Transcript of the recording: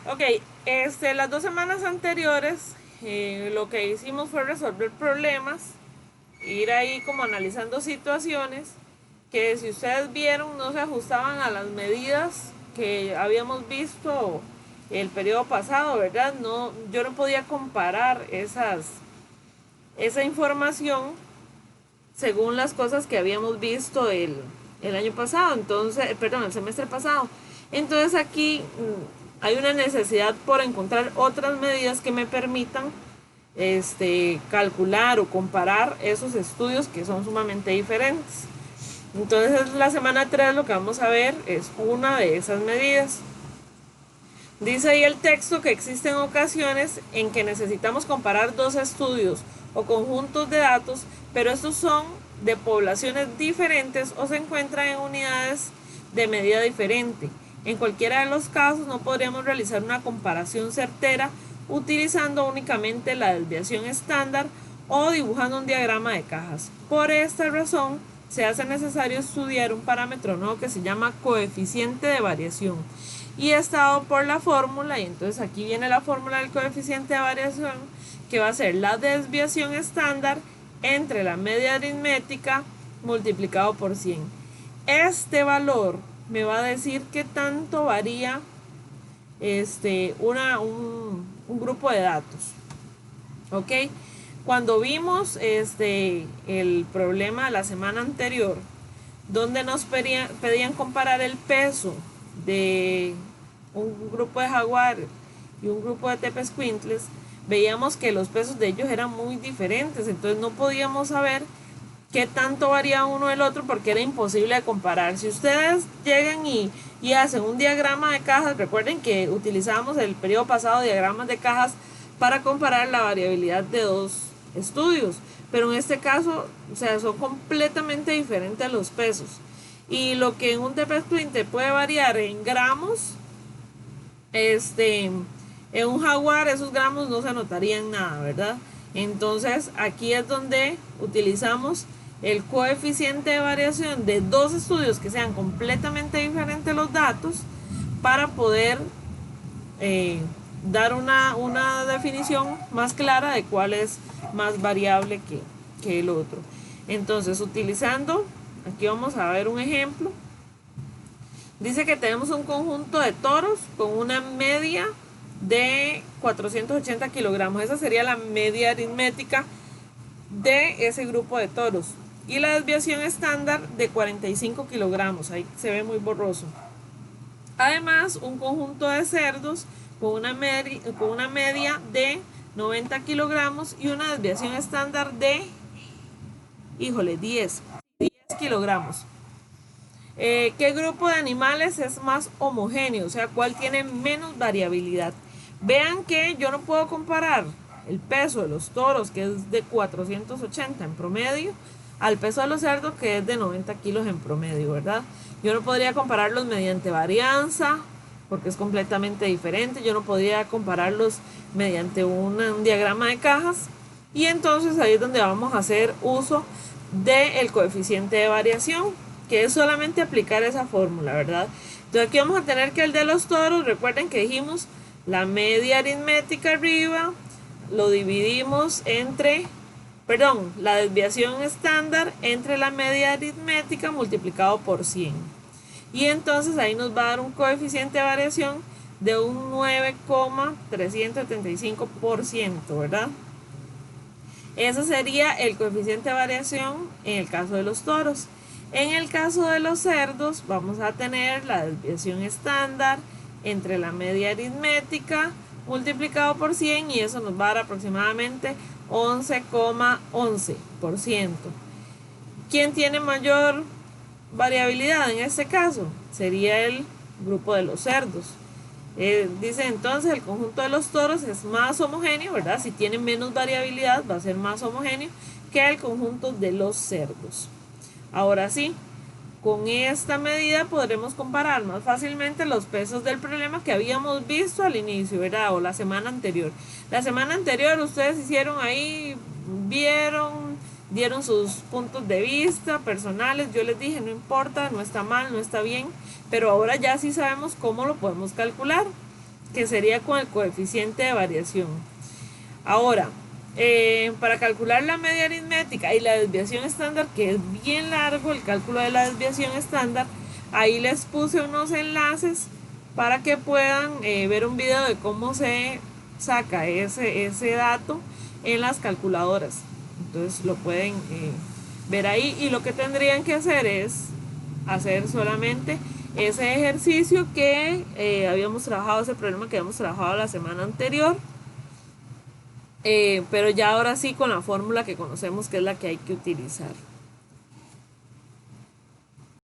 Ok, las 2 semanas anteriores lo que hicimos fue resolver problemas, ir ahí como analizando situaciones que, si ustedes vieron, no se ajustaban a las medidas que habíamos visto el periodo pasado, ¿verdad? No, yo no podía comparar esa información según las cosas que habíamos visto el año pasado, entonces, perdón, el semestre pasado. Entonces aquí hay una necesidad por encontrar otras medidas que me permitan calcular o comparar esos estudios que son sumamente diferentes. Entonces la semana 3 lo que vamos a ver es una de esas medidas. Dice ahí el texto que existen ocasiones en que necesitamos comparar dos estudios o conjuntos de datos, pero estos son de poblaciones diferentes o se encuentran en unidades de medida diferente. En cualquiera de los casos no podríamos realizar una comparación certera utilizando únicamente la desviación estándar o dibujando un diagrama de cajas. Por esta razón, se hace necesario estudiar un parámetro nuevo que se llama coeficiente de variación y está dado por la fórmula, y entonces aquí viene la fórmula del coeficiente de variación, que va a ser la desviación estándar entre la media aritmética multiplicado por 100. Este valor me va a decir qué tanto varía un grupo de datos. ¿Ok? Cuando vimos el problema de la semana anterior, donde nos pedían comparar el peso de un grupo de jaguares y un grupo de tepescuintles, veíamos que los pesos de ellos eran muy diferentes, entonces no podíamos saber qué tanto varía uno del otro porque era imposible de comparar. Si ustedes llegan y hacen un diagrama de cajas, recuerden que utilizamos el periodo pasado diagramas de cajas para comparar la variabilidad de dos estudios, pero en este caso, o sea, son completamente diferentes los pesos. Y lo que en un TP puede variar en gramos, en un jaguar esos gramos no se notarían nada, ¿verdad? Entonces aquí es donde utilizamos el coeficiente de variación de dos estudios que sean completamente diferentes los datos para poder eh, dar una definición más clara de cuál es más variable que el otro. Entonces, utilizando, aquí vamos a ver un ejemplo. Dice que tenemos un conjunto de toros con una media de 480 kilogramos. Esa sería la media aritmética de ese grupo de toros. Y la desviación estándar de 45 kilogramos. Ahí se ve muy borroso. Además, un conjunto de cerdos con una media de 90 kilogramos y una desviación estándar de, híjole, 10 kilogramos. ¿Qué grupo de animales es más homogéneo? O sea, ¿cuál tiene menos variabilidad? Vean que yo no puedo comparar el peso de los toros, que es de 480 en promedio, al peso de los cerdos, que es de 90 kilos en promedio, ¿verdad? Yo no podría compararlos mediante varianza, porque es completamente diferente. Yo no podría compararlos mediante un diagrama de cajas. Y entonces ahí es donde vamos a hacer uso del coeficiente de variación, que es solamente aplicar esa fórmula, ¿verdad? Entonces aquí vamos a tener que el de los toros, recuerden que dijimos la media aritmética arriba, lo dividimos entre, perdón, la desviación estándar entre la media aritmética multiplicado por 100. Y entonces ahí nos va a dar un coeficiente de variación de un 9,375%, ¿verdad? Ese sería el coeficiente de variación en el caso de los toros. En el caso de los cerdos vamos a tener la desviación estándar entre la media aritmética multiplicado por 100 y eso nos va a dar aproximadamente 11,11%. ¿Quién tiene mayor variabilidad en este caso? Sería el grupo de los cerdos. Dice entonces el conjunto de los toros es más homogéneo, ¿verdad? Si tiene menos variabilidad va a ser más homogéneo que el conjunto de los cerdos. Ahora sí, con esta medida podremos comparar más fácilmente los pesos del problema que habíamos visto al inicio, ¿verdad? O la semana anterior. La semana anterior ustedes hicieron ahí, vieron, dieron sus puntos de vista personales. Yo les dije, no importa, no está mal, no está bien, pero ahora ya sí sabemos cómo lo podemos calcular. que sería con el coeficiente de variación. Ahora, para calcular la media aritmética y la desviación estándar, que es bien largo el cálculo de la desviación estándar, ahí les puse unos enlaces para que puedan ver un video de cómo se saca ese dato en las calculadoras. Entonces lo pueden ver ahí, y lo que tendrían que hacer es hacer solamente ese ejercicio que habíamos trabajado, ese problema que habíamos trabajado la semana anterior, pero ya ahora sí con la fórmula que conocemos, que es la que hay que utilizar.